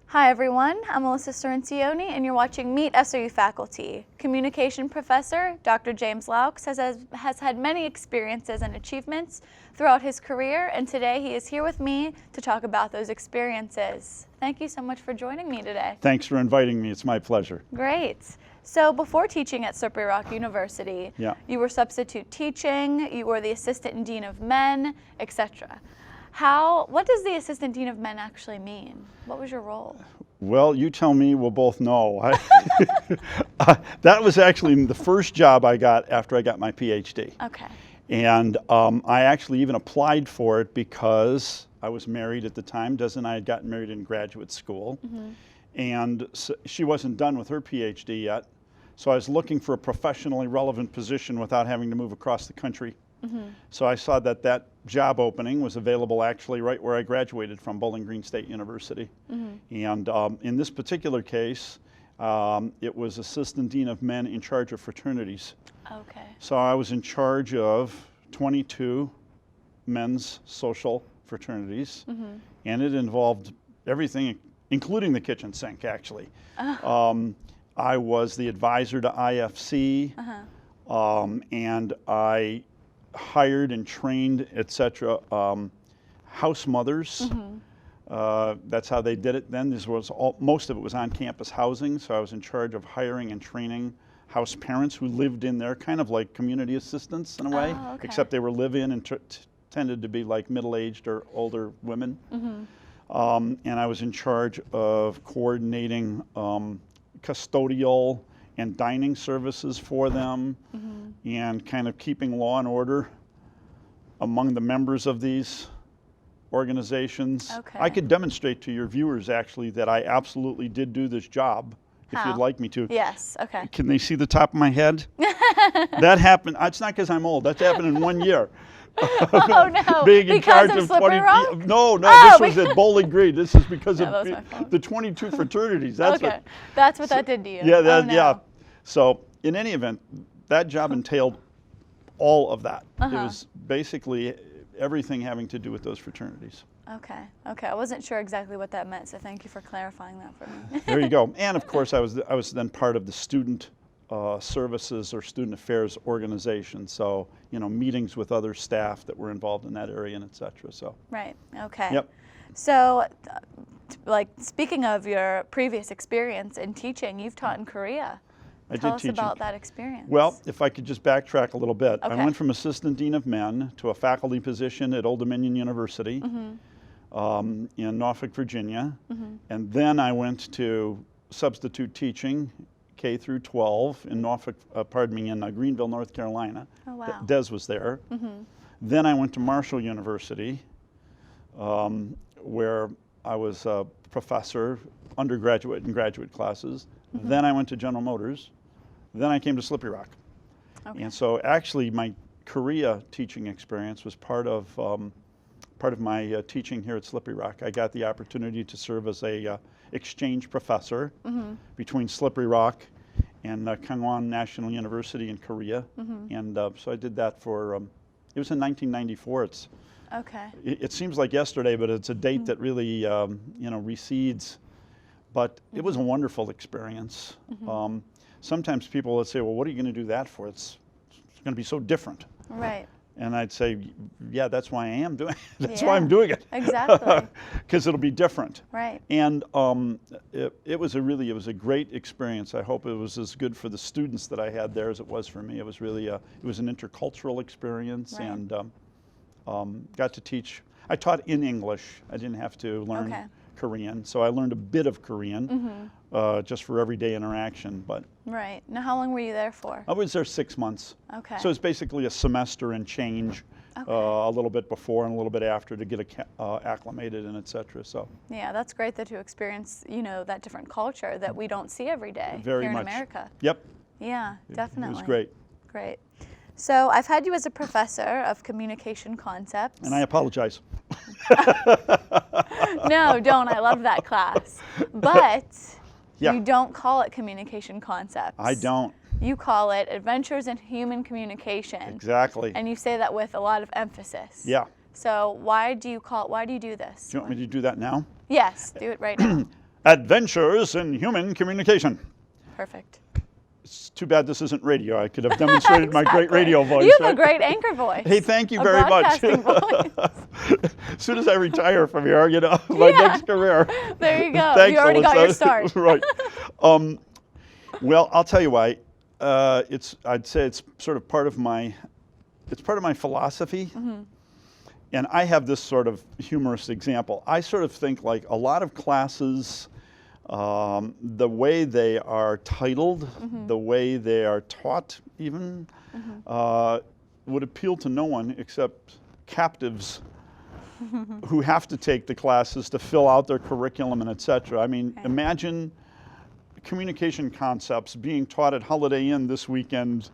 Hi everyone, I'm Alyssa and you're watching Meet SRU Faculty. Communication Professor Dr. James Laux has had many experiences and achievements throughout his career, and today he is here with me to talk about those experiences. Thank you so much for joining me today. Thanks for inviting me, it's my pleasure. Great. So before teaching at Slippery Rock University, you were substitute teaching, you were the Assistant Dean of Men, etc. What does the Assistant Dean of Men actually mean? What was your role? Well, you tell me, we'll both know. That was actually the first job I got after I got my PhD. Okay. And I actually even applied for it because I was married at the time. Des and I had gotten married in graduate school. Mm-hmm. And so she wasn't done with her PhD yet. So I was looking for a professionally relevant position without having to move across the country. Mm-hmm. So I saw that job opening was available actually right where I graduated from, Bowling Green State University. Mm-hmm. And in this particular case, it was Assistant Dean of Men in charge of fraternities. Okay. So I was in charge of 22 men's social fraternities, mm-hmm. and it involved everything, including the kitchen sink, actually. I was the advisor to IFC, and I hired and trained, etc., house mothers. Mm-hmm. That's how they did it then. Most of it was on-campus housing, so I was in charge of hiring and training house parents who lived in there, kind of like community assistants in a way, except they were live-in and tended to be like middle-aged or older women. Mm-hmm. And I was in charge of coordinating custodial and dining services for them, mm-hmm. and kind of keeping law and order among the members of these organizations. Okay. I could demonstrate to your viewers actually that I absolutely did do this job. If you'd like me to. Yes, okay. Can they see the top of my head? That happened, it's not because I'm old, that's happened in 1 year. Oh no, Being in because charge of Slippery Rock? No, this was at Bowling Green. This is because of the 22 fraternities. That's okay, that's what that did to you. Yeah, yeah. So in any event, that job entailed all of that. It was basically everything having to do with those fraternities. Okay, I wasn't sure exactly what that meant, so thank you for clarifying that for me. There you go. And of course, I was then part of the student services or student affairs organization. So, meetings with other staff that were involved in that area and et cetera. So. Right, okay. Yep. So, speaking of your previous experience in teaching, you've taught in Korea. Tell us about that experience. Well, if I could just backtrack a little bit. Okay. I went from Assistant Dean of Men to a faculty position at Old Dominion University, mm-hmm. In Norfolk, Virginia. Mm-hmm. And then I went to substitute teaching, K through 12, in in Greenville, North Carolina. Oh, wow. Des was there. Mm-hmm. Then I went to Marshall University, where I was a professor, undergraduate and graduate classes. Mm-hmm. Then I went to General Motors. Then I came to Slippery Rock. Okay. And so actually my Korea teaching experience was part of my teaching here at Slippery Rock. I got the opportunity to serve as a exchange professor, mm-hmm. between Slippery Rock and Kangwon National University in Korea. Mm-hmm. And so I did that for, it was in 1994. It seems like yesterday, but it's a date, mm-hmm. that really recedes. But mm-hmm. it was a wonderful experience. Mm-hmm. Sometimes people would say, well, what are you going to do that for? It's going to be so different. Right. And I'd say, yeah, that's why I am doing it. That's why I'm doing it. Exactly. Because it'll be different. Right. And it was a great experience. I hope it was as good for the students that I had there as it was for me. It was really it was an intercultural experience, right. And got to teach. I taught in English. I didn't have to learn Korean, so I learned a bit of Korean, mm-hmm. Just for everyday interaction. But right. Now, how long were you there for? I was there 6 months. Okay. So it's basically a semester and change, a little bit before and a little bit after to get acclimated and et cetera. So yeah, that's great that you experience that different culture that we don't see every day here in America. Yep. Yeah, definitely. It was great. Great. So I've had you as a professor of communication concepts. And I apologize. No, don't. I love that class. But you don't call it communication concepts. I don't. You call it Adventures in Human Communication. Exactly. And you say that with a lot of emphasis. Yeah. So why do you do this? Do you want me to do that now? Yes, do it right now. Adventures in Human Communication. Perfect. It's too bad this isn't radio. I could have demonstrated my great radio voice. You have right? a great anchor voice. Hey, thank you very much. Voice. As soon as I retire from here, you know, my next career. There you go. Thanks, You already got Alyssa. your start. Right. Well, I'll tell you why. I'd say it's sort of part of my philosophy. Mm-hmm. And I have this sort of humorous example. I sort of think like a lot of classes, the way they are titled, Mm-hmm. the way they are taught even, would appeal to no one except captives who have to take the classes to fill out their curriculum and et cetera. I mean, Okay. imagine communication concepts being taught at Holiday Inn this weekend,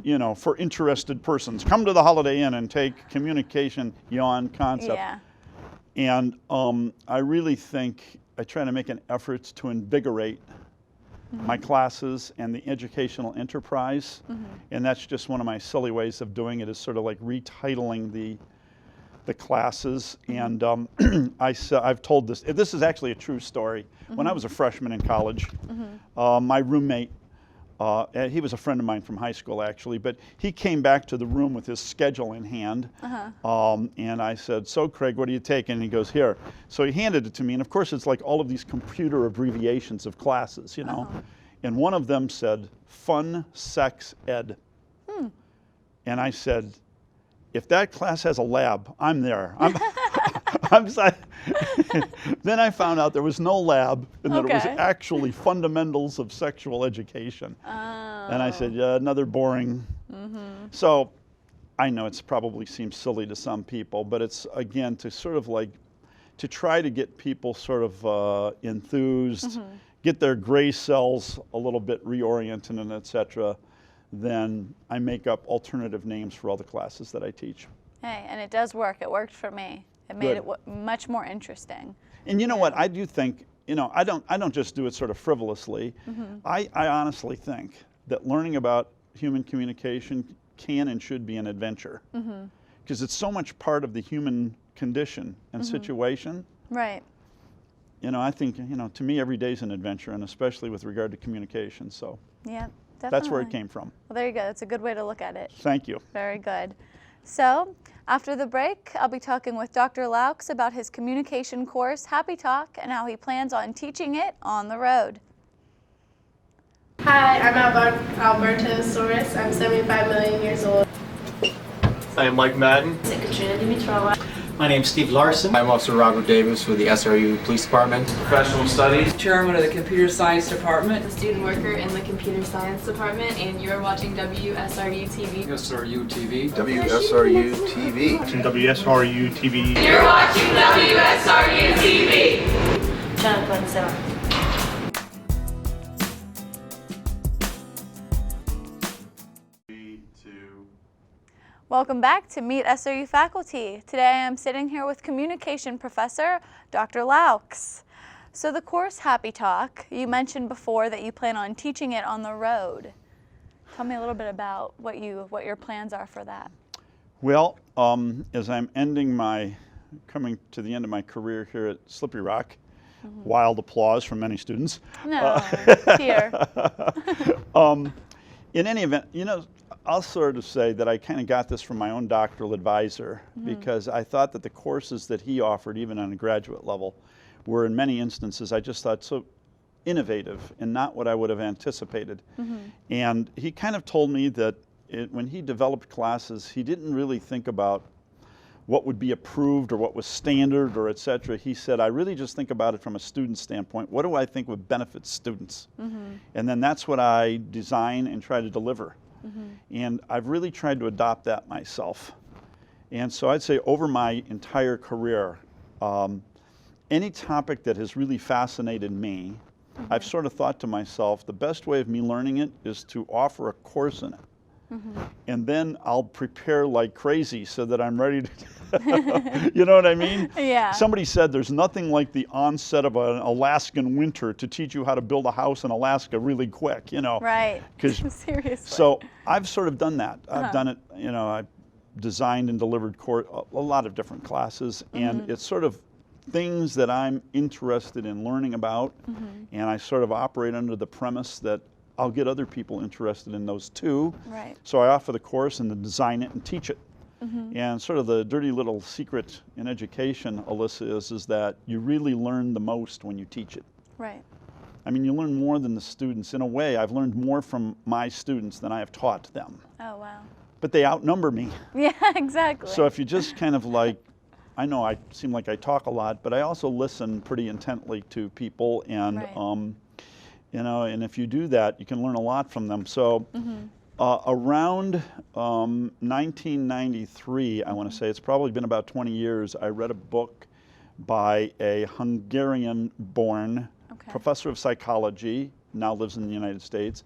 you know, for interested persons. Come to the Holiday Inn and take communication concept. Yeah. And I really think I try to make an effort to invigorate my classes and the educational enterprise. And that's just one of my silly ways of doing it, is sort of like retitling the classes. And I've told this. This is actually a true story. When I was a freshman in college, my roommate, he was a friend of mine from high school actually, but he came back to the room with his schedule in hand. And I said, "So Craig, what are you taking?" And he goes, "Here." So he handed it to me, and of course it's like all of these computer abbreviations of classes, you know. And one of them said, Fun Sex Ed. And I said, if that class has a lab, I'm there. Then I found out there was no lab and that it was actually fundamentals of sexual education. And I said, yeah, another boring. So I know it's probably seems silly to some people, but it's, again, to sort of like, to try to get people sort of enthused, get their gray cells a little bit reoriented and et cetera. Then I make up alternative names for all the classes that I teach. Hey, and it does work. It worked for me. It made it much more interesting. And you know what? I do think, you know, I don't just do it sort of frivolously. I honestly think that learning about human communication can and should be an adventure. Because it's so much part of the human condition and situation. Right. You know, I think, you know, to me every day is an adventure, and especially with regard to communication. So Yeah, definitely. that's where it came from. Well, there you go. That's a good way to look at it. Thank you. Very good. So, after the break, I'll be talking with Dr. Laux about his communication course, Happy Talk, and how he plans on teaching it on the road. Hi, I'm Albertosaurus. I'm 75 million years old. I am Mike Madden. Katrina Dimitrova. My name's Steve Larson. I'm Officer Robert Davis with the SRU Police Department. Professional Studies. Chairman of the Computer Science Department. A student worker in the Computer Science Department, and you're watching WSRU TV. SRU TV. WSRU TV. WSRU TV. You're watching WSRU TV. Channel 27. Welcome back to Meet SRU Faculty. Today I am sitting here with Communication Professor Dr. Laux. So the course Happy Talk, you mentioned before that you plan on teaching it on the road. Tell me a little bit about what your plans are for that. Well, as I'm coming to the end of my career here at Slippery Rock, wild applause from many students. No, here. In any event, you know, I'll sort of say that I kind of got this from my own doctoral advisor, because I thought that the courses that he offered, even on a graduate level, were in many instances, I just thought, so innovative and not what I would have anticipated. And he kind of told me that when he developed classes, he didn't really think about what would be approved or what was standard or et cetera. He said, I really just think about it from a student standpoint. What do I think would benefit students? And then that's what I design and try to deliver. And I've really tried to adopt that myself. And so I'd say over my entire career, any topic that has really fascinated me, I've sort of thought to myself, the best way of me learning it is to offer a course in it. and then I'll prepare like crazy so that I'm ready to, you know what I mean? Yeah. Somebody said there's nothing like the onset of an Alaskan winter to teach you how to build a house in Alaska really quick, you know? Right. 'Cause- Seriously. So I've sort of done that. I've done it, you know, I've designed and delivered a lot of different classes, and it's sort of things that I'm interested in learning about, and I sort of operate under the premise that I'll get other people interested in those too. Right. So I offer the course and then design it and teach it. And sort of the dirty little secret in education, Alyssa, is that you really learn the most when you teach it. Right. I mean, you learn more than the students. In a way, I've learned more from my students than I have taught them. Oh, wow. But they outnumber me. Yeah, exactly. So if you just kind of like, I know I seem like I talk a lot, but I also listen pretty intently to people, and Right. you know, and if you do that, you can learn a lot from them. So around 1993, I want to say, it's probably been about 20 years, I read a book by a Hungarian-born Okay. professor of psychology, now lives in the United States,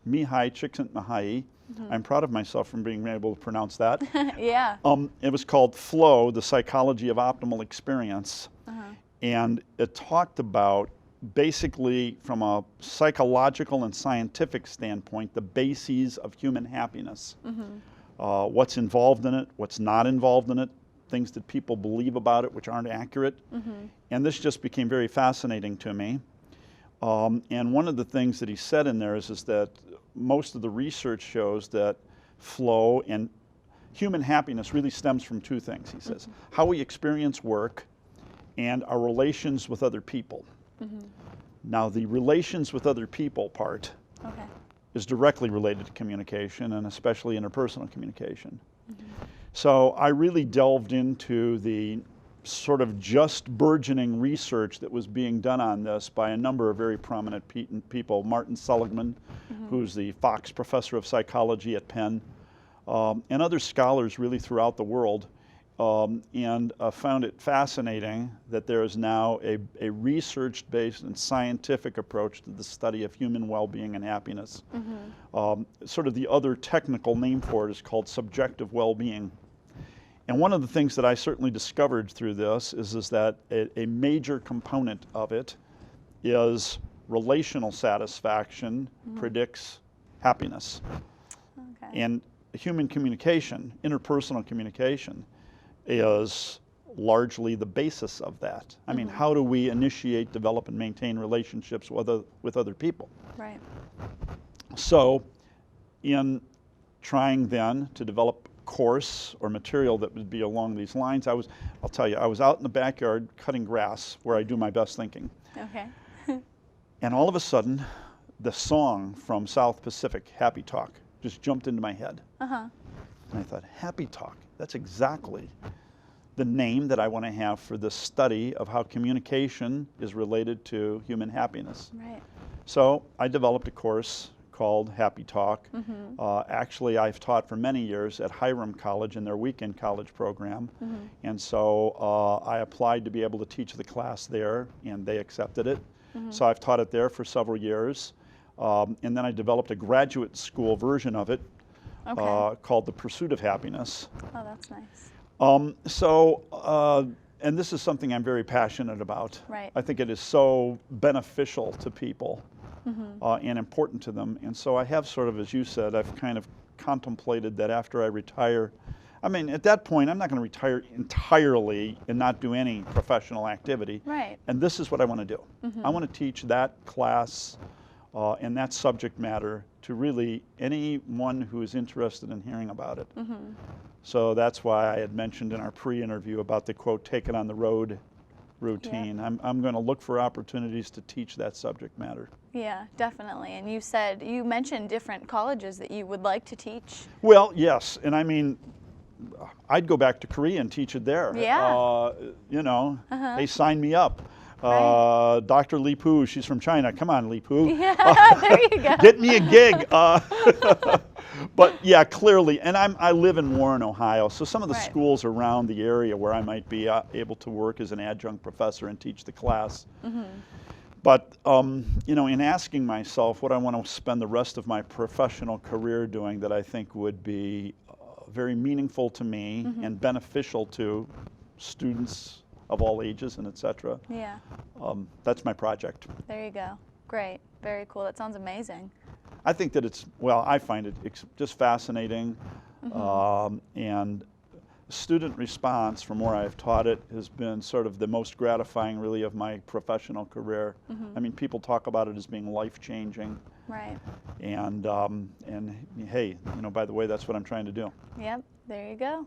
Mihai Csikszentmihalyi. I'm proud of myself for being able to pronounce that. Yeah. It was called Flow, The Psychology of Optimal Experience. And it talked about, basically from a psychological and scientific standpoint, the bases of human happiness. What's involved in it, what's not involved in it, things that people believe about it which aren't accurate. And this just became very fascinating to me. And one of the things that he said in there is that most of the research shows that flow and human happiness really stems from two things, he says. How we experience work and our relations with other people. Now, the relations with other people part Okay. is directly related to communication, and especially interpersonal communication. So I really delved into the sort of just burgeoning research that was being done on this by a number of very prominent people. Martin Seligman, who's the Fox Professor of Psychology at Penn, and other scholars really throughout the world, and found it fascinating that there is now a research-based and scientific approach to the study of human well-being and happiness. Sort of the other technical name for it is called subjective well-being. And one of the things that I certainly discovered through this is that a major component of it is relational satisfaction predicts happiness. Okay. And human communication, interpersonal communication, is largely the basis of that. I mean, how do we initiate, develop, and maintain relationships with other people? Right. So in trying then to develop course or material that would be along these lines, I'll tell you, I was out in the backyard cutting grass where I do my best thinking. Okay. And all of a sudden, the song from South Pacific, Happy Talk, just jumped into my head. And I thought, Happy Talk, that's exactly the name that I want to have for this study of how communication is related to human happiness. Right. So I developed a course called Happy Talk. Actually, I've taught for many years at Hiram College in their weekend college program. And so I applied to be able to teach the class there, and they accepted it. So I've taught it there for several years. And then I developed a graduate school version of it called The Pursuit of Happiness. Oh, that's nice. And this is something I'm very passionate about. Right. I think it is so beneficial to people and important to them. And so I have sort of, as you said, I've kind of contemplated that after I retire, I mean, at that point, I'm not going to retire entirely and not do any professional activity. Right. And this is what I want to do. I want to teach that class and that subject matter to really anyone who is interested in hearing about it. So that's why I had mentioned in our pre-interview about the quote, take it on the road routine. I'm going to look for opportunities to teach that subject matter. Yeah, definitely. And you mentioned different colleges that you would like to teach. Well, yes, and I mean, I'd go back to Korea and teach it there. Yeah. You know, they signed me up. Right. Dr. Li Pu, she's from China. Come on, Li Pu. Yeah, there you go. Get me a gig. But yeah, clearly, and I live in Warren, Ohio, so some of the Right. schools around the area where I might be able to work as an adjunct professor and teach the class. But, you know, in asking myself what I want to spend the rest of my professional career doing that I think would be very meaningful to me and beneficial to students of all ages and et cetera, Yeah. that's my project. There you go. Great. Very cool. That sounds amazing. I think that it's, well, I find it just fascinating. And student response from where I've taught it has been sort of the most gratifying really of my professional career. I mean, people talk about it as being life-changing. Right. And hey, you know, by the way, that's what I'm trying to do. Yep. There you go.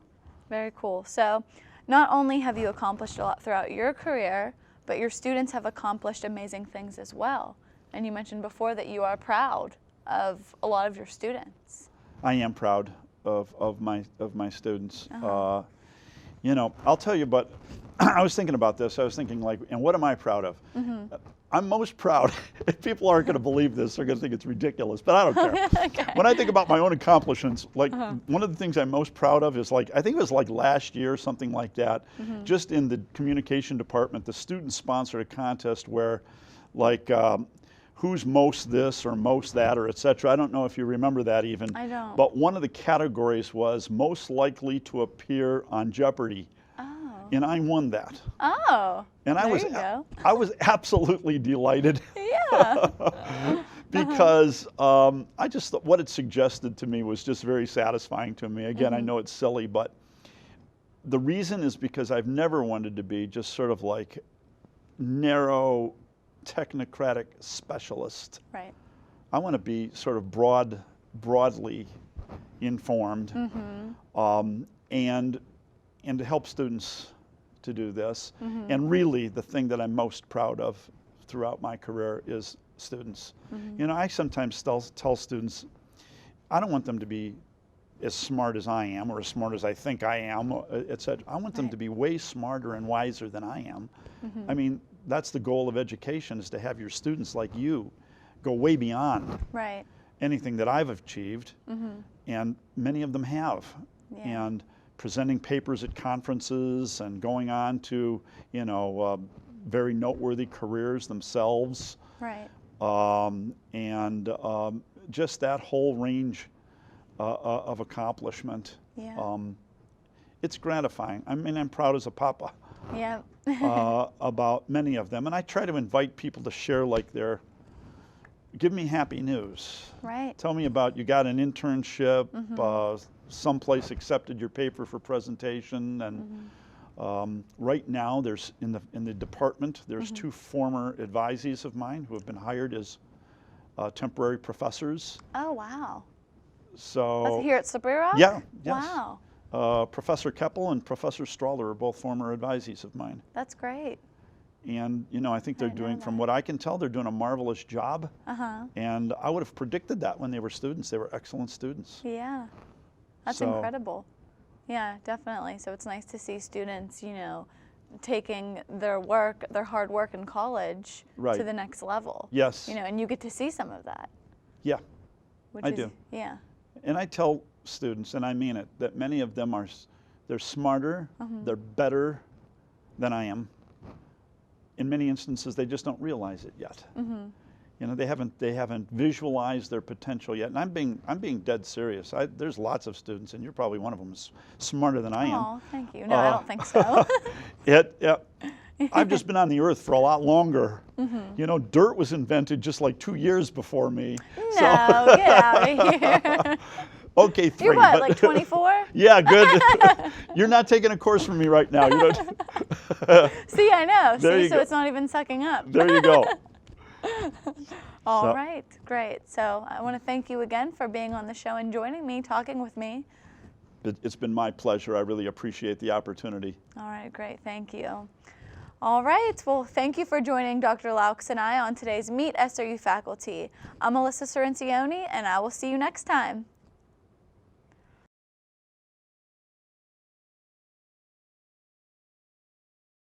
Very cool. So not only have you accomplished a lot throughout your career, but your students have accomplished amazing things as well. And you mentioned before that you are proud of a lot of your students. I am proud of my students. You know, I'll tell you, but I was thinking about this. I was thinking, like, and what am I proud of? I'm most proud. If people aren't going to believe this, they're going to think it's ridiculous, but I don't care. Okay. When I think about my own accomplishments, like one of the things I'm most proud of is, like, I think it was like last year, something like that, just in the communication department, the students sponsored a contest where, like, who's most this or most that or et cetera. I don't know if you remember that even. I don't. But one of the categories was most likely to appear on Jeopardy. Oh. And I won that. Oh. And There you go. I was absolutely delighted. Yeah. Because I just thought what it suggested to me was just very satisfying to me. Again, I know it's silly, but the reason is because I've never wanted to be just sort of like narrow technocratic specialist. Right. I want to be sort of broadly informed, and to help students to do this. And really, the thing that I'm most proud of throughout my career is students. You know, I sometimes tell students, I don't want them to be as smart as I am or as smart as I think I am, etc. I want them to be way smarter and wiser than I am. I mean, that's the goal of education, is to have your students like you go way beyond anything that I've achieved, and many of them have. Yeah. And presenting papers at conferences and going on to, you know, very noteworthy careers themselves. Right. And just that whole range of accomplishment. Yeah. It's gratifying. I mean, I'm proud as a papa. Yeah. About many of them, and I try to invite people to share, like, give me happy news. Right. Tell me about, you got an internship, someplace accepted your paper for presentation, and right now there's in the department there's 2 former advisees of mine who have been hired as temporary professors. Oh, wow. So That's here at Slippery Rock? yeah, yes. Wow. Professor Keppel and Professor Strawler are both former advisees of mine. That's great. And, you know, I think they're doing, from what I can tell, they're doing a marvelous job. And I would have predicted that when they were students. They were excellent students. Yeah. That's So- incredible. Yeah, definitely. So it's nice to see students, you know, taking their work, their hard work in college to the next level. Yes. You know, and you get to see some of that. Yeah, Which I is, do. Yeah. And I tell students, and I mean it, that many of them they're smarter, they're better than I am. In many instances, they just don't realize it yet. You know, they haven't visualized their potential yet. And I'm being dead serious. There's lots of students, and you're probably one of them, smarter than I am. Oh, thank you. No, I don't think so. I've just been on the earth for a lot longer. You know, dirt was invented just like 2 years before me. No, get out of here. Okay, 3. You're what, but like 24? Yeah, good. You're not taking a course from me right now. You don't. See, I know. There See, you so go. it's not even sucking up. There you go. All right, great. So I want to thank you again for being on the show and joining me, talking with me. It's been my pleasure. I really appreciate the opportunity. All right, great. Thank you. All right. Well, thank you for joining Dr. Laux and I on today's Meet SRU Faculty. I'm Alyssa Cirencione, and I will see you next time.